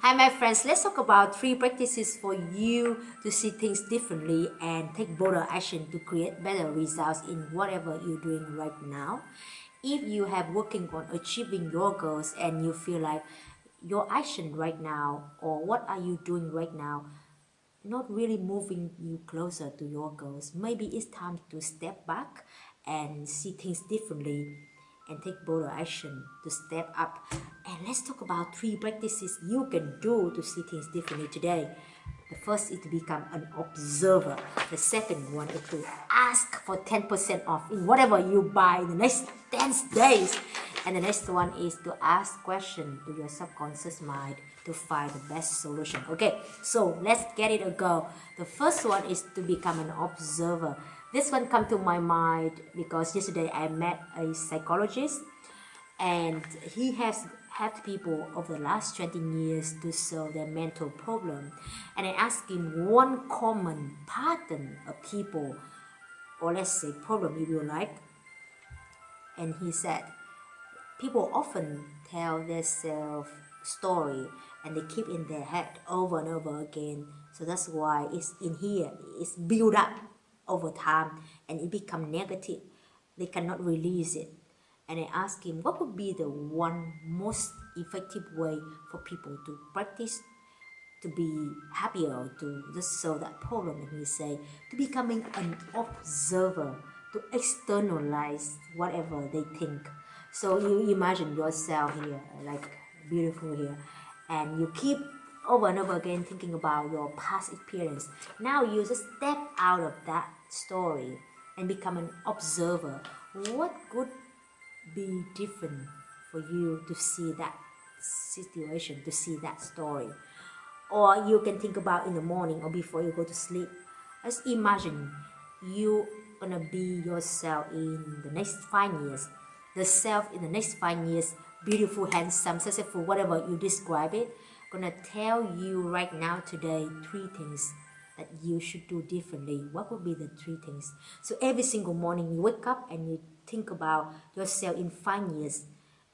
Hi my friends, let's talk about 3 practices for you to see things differently and take bolder action to create better results in whatever you're doing right now. If you have working on achieving your goals and you feel like your action right now or what are you doing right now not really moving you closer to your goals, maybe it's time to step back and see things differently and take bolder action to step up. And let's talk about 3 practices you can do to see things differently today. The first is to become an observer. The second one is to ask for 10% off in whatever you buy in the next 10 days. And the next one is to ask questions to your subconscious mind to find the best solution. Okay, so let's get it a go. The first one is to become an observer. This one come to my mind because yesterday I met a psychologist and he has helped people over the last 20 years to solve their mental problem. And I asked him one common pattern of people, or let's say problem if you like. And he said, people often tell themselves story and they keep in their head over and over again. So that's why it's in here, it's built up over time and it become negative. They cannot release it. And I asked him what would be the one most effective way for people to practice to be happier or to just solve that problem. And he say to becoming an observer, to externalize whatever they think. So you imagine yourself here like beautiful here and you keep over and over again thinking about your past experience. Now you just step out of that story and become an observer. What could be different for you to see that situation, to see that story? Or you can think about in the morning or before you go to sleep. Just imagine you gonna be yourself in the next 5 years. The self in the next 5 years, beautiful, handsome, successful, whatever you describe it, gonna tell you right now today 3 things that you should do differently. What would be the 3 things? So every single morning you wake up and you think about yourself in 5 years,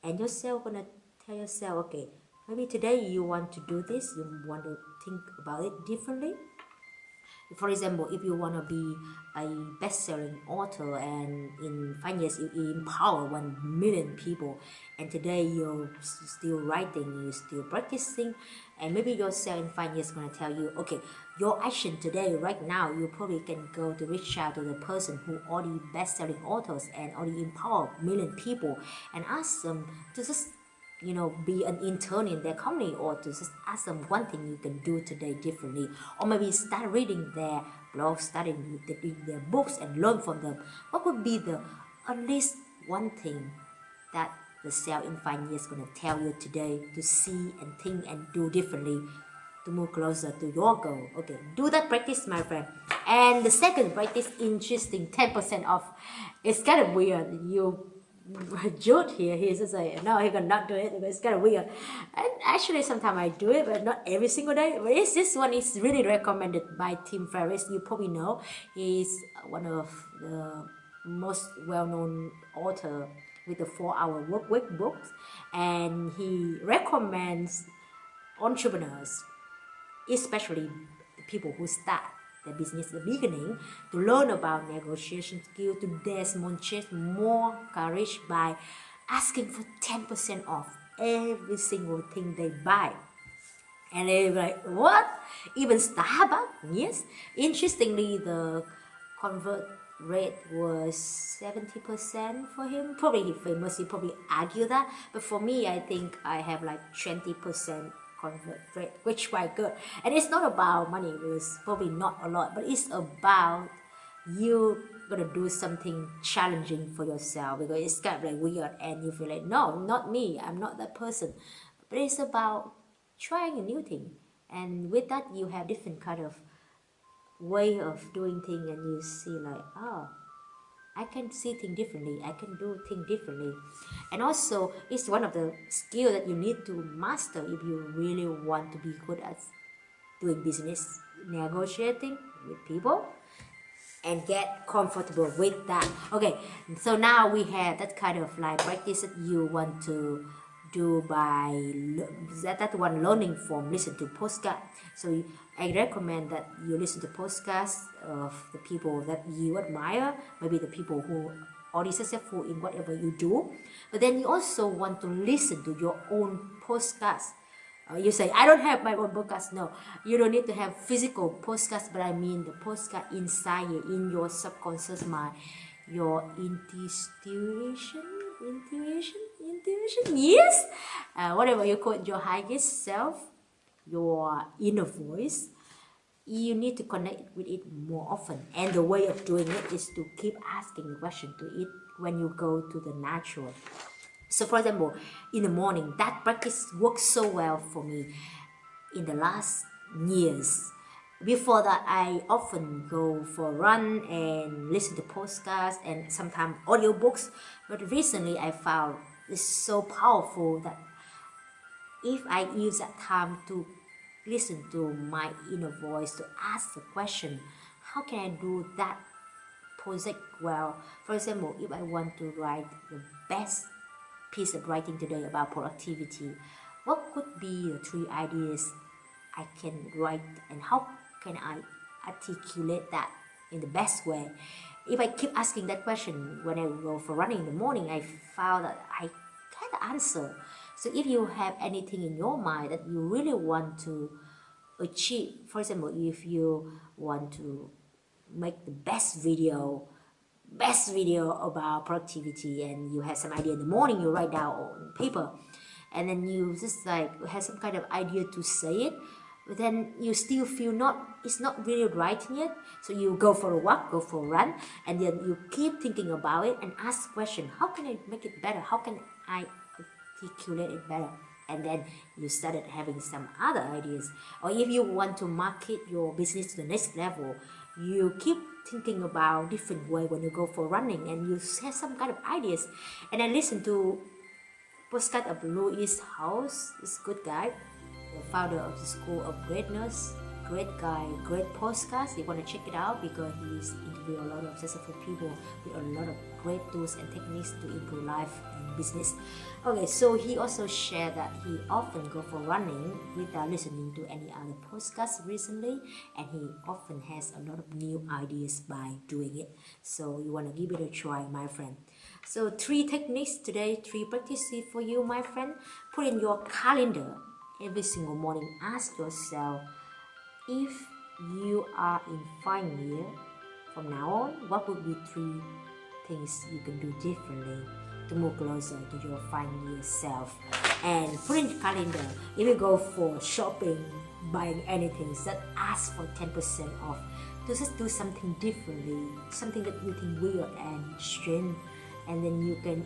and yourself gonna tell yourself, okay, maybe today you want to do this, you want to think about it differently. For example, if you want to be a best-selling author and in 5 years you empower 1 million people, and today you're still writing, you're still practicing, and maybe yourself in 5 years is going to tell you, okay, your action today, right now, you probably can go to reach out to the person who already best-selling authors and already empower 1 million people and ask them to just be an intern in their company, or to just ask them one thing you can do today differently, or maybe start reading their blogs, studying their books and learn from them. What would be the at least one thing that the self in 5 years gonna tell you today to see and think and do differently to move closer to your goal? Okay, do that practice, my friend. And the second practice, interesting, 10% off. It's kind of weird. You Jude here, he's just like, no, he cannot do it. It's kind of weird. And actually, sometimes I do it, but not every single day. But this one is really recommended by Tim Ferriss. You probably know he's one of the most well-known author with the 4-Hour Work Week books, and he recommends entrepreneurs, especially the people who start their business at the beginning, to learn about negotiation skill, to demonstrate more courage by asking for 10% off every single thing they buy. And they're like, what? Even Starbucks? Yes. Interestingly, the convert rate was 70% for him. Probably he famous, he probably argue that. But for me, I think I have like 20% convert rate, which quite good. And it's not about money, it's probably not a lot, but it's about you gonna do something challenging for yourself, because it's kind of like weird and you feel like, no, not me, I'm not that person. But it's about trying a new thing, and with that you have different kind of way of doing things, and you see like, oh, I can see things differently, I can do things differently. And also it's one of the skills that you need to master if you really want to be good at doing business, negotiating with people, and get comfortable with that. Okay, so now we have that kind of like practice that you want to do by that one learning from listen to podcast. So I recommend that you listen to podcasts of the people that you admire, maybe the people who already successful in whatever you do. But then you also want to listen to your own podcast. You say, I don't have my own podcast. No, you don't need to have physical podcast, but I mean the podcast inside you, in your subconscious mind, your intuition, yes, whatever you call it, your highest self, your inner voice. You need to connect with it more often, and the way of doing it is to keep asking the question to it when you go to the natural. So for example, in the morning, that practice works so well for me in the last years. Before that, I often go for a run and listen to podcasts and sometimes audiobooks. But recently, I found it's so powerful that if I use that time to listen to my inner voice, to ask the question, how can I do that project well? For example, if I want to write the best piece of writing today about productivity, what could be the 3 ideas I can write, and how can I articulate that in the best way? If I keep asking that question when I go for running in the morning, I found that I can't answer. So if you have anything in your mind that you really want to achieve, for example, if you want to make the best video about productivity, and you have some idea in the morning, you write down on paper, and then you just like have some kind of idea to say it, but then you still feel it's not really writing yet, so you go for a walk, go for a run, and then you keep thinking about it and ask question, how can I make it better, how can I articulate it better? And then you started having some other ideas. Or if you want to market your business to the next level, you keep thinking about different way when you go for running, and you have some kind of ideas. And I listen to podcast of Louis House, this good guy, the founder of the School of Greatness. Great guy, great podcast. You want to check it out because he's interviewed a lot of successful people with a lot of great tools and techniques to improve life and business. Okay, so he also shared that he often go for running without listening to any other podcast recently, and he often has a lot of new ideas by doing it. So you want to give it a try, my friend. So 3 techniques today, 3 practices for you, my friend. Put in your calendar every single morning. Ask yourself, if you are in 5 years from now on, what would be 3 things you can do differently to move closer to your 5-year self? And put in your calendar, if you go for shopping, buying anything, just ask for 10% off. To just do something differently, something that you think weird and strange, and then you can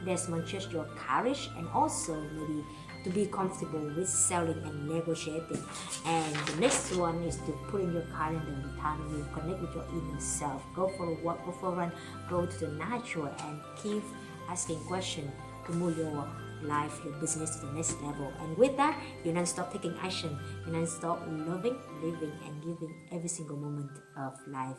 demonstrate your courage, and also maybe to be comfortable with selling and negotiating. And the next one is to put in your calendar the time you connect with your inner self. Go for a walk, go for a run, go to the natural, and keep asking questions to move your life, your business to the next level. And with that, you non-stop taking action, you non-stop loving, living, and giving every single moment of life